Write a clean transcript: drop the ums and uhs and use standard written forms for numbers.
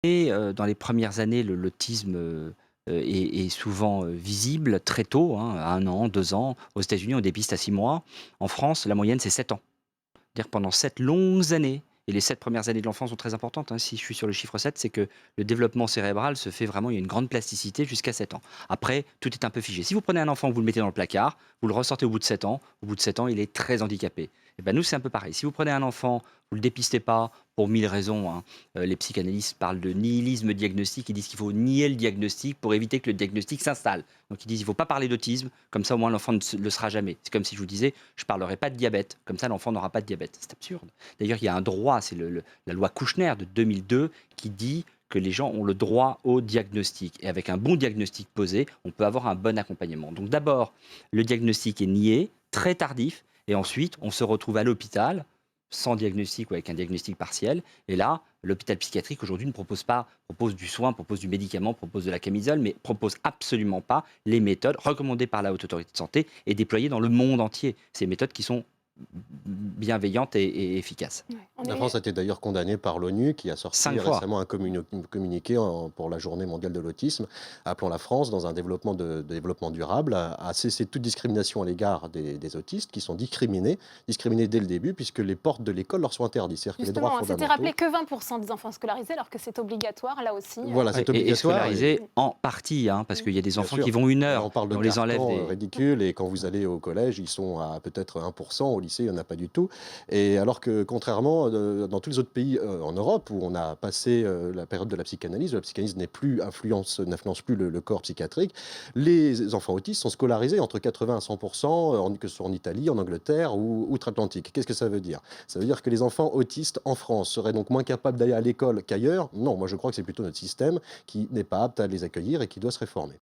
Et dans les premières années, l'autisme, est souvent, visible très tôt, hein, à 1 an, 2 ans. Aux États-Unis, on dépiste à 6 mois. En France, la moyenne, c'est 7 ans. C'est-à-dire pendant 7 longues années et les 7 premières années de l'enfant sont très importantes, hein. Si je suis sur le chiffre 7, c'est que le développement cérébral se fait vraiment, il y a une grande plasticité jusqu'à 7 ans. Après, tout est un peu figé. Si vous prenez un enfant, vous le mettez dans le placard, vous le ressortez au bout de 7 ans, il est très handicapé. Et ben nous, c'est un peu pareil. Si vous prenez un enfant, vous le dépistez pas pour 1000 raisons, hein. Les psychanalystes parlent de nihilisme diagnostique, ils disent qu'il faut nier le diagnostic pour éviter que le diagnostic s'installe. Donc ils disent: «Il ne faut pas parler d'autisme, comme ça au moins l'enfant ne le sera jamais». C'est comme si je vous disais: «Je ne parlerai pas de diabète, comme ça l'enfant n'aura pas de diabète». C'est absurde. D'ailleurs, il y a un droit, c'est la loi Kouchner de 2002 qui dit que les gens ont le droit au diagnostic. Et avec un bon diagnostic posé, on peut avoir un bon accompagnement. Donc d'abord, le diagnostic est nié, très tardif, et ensuite, on se retrouve à l'hôpital sans diagnostic ou avec un diagnostic partiel. Et là, l'hôpital psychiatrique aujourd'hui ne propose pas, propose du soin, propose du médicament, propose de la camisole, mais propose absolument pas les méthodes recommandées par la Haute Autorité de Santé et déployées dans le monde entier. Ces méthodes qui sont bienveillantes et efficaces. Ouais, on La France est a été d'ailleurs condamnée par l'ONU qui a sorti 5 fois. récemment un communiqué pour la journée mondiale de l'autisme, appelant la France, dans un de développement durable, à cesser toute discrimination à l'égard des autistes qui sont discriminés dès le début, puisque les portes de l'école leur sont interdites. C'est-à-dire que les droits justement, on s'était rappelé fondamentaux, que 20% des enfants scolarisés, alors que c'est obligatoire, là aussi. voilà, Ouais, c'est et obligatoire. scolarisés en partie, hein, parce qu'il y a des Bien enfants qui sûr, vont 1 là, heure, on parle de mais on les enlève carcans, des... ridicules, et quand vous allez au collège, ils sont à peut-être 1 au lycée, il y en a pas du tout, et alors que contrairement, dans tous les autres pays, en Europe où on a passé, la période de la psychanalyse n'influence plus le corps psychiatrique, les enfants autistes sont scolarisés entre 80 à 100 que ce soit en Italie, en Angleterre ou outre-Atlantique. Qu'est-ce que ça veut dire? Ça veut dire que les enfants autistes en France seraient donc moins capables d'aller à l'école qu'ailleurs? Non, moi je crois que c'est plutôt notre système qui n'est pas apte à les accueillir et qui doit se réformer.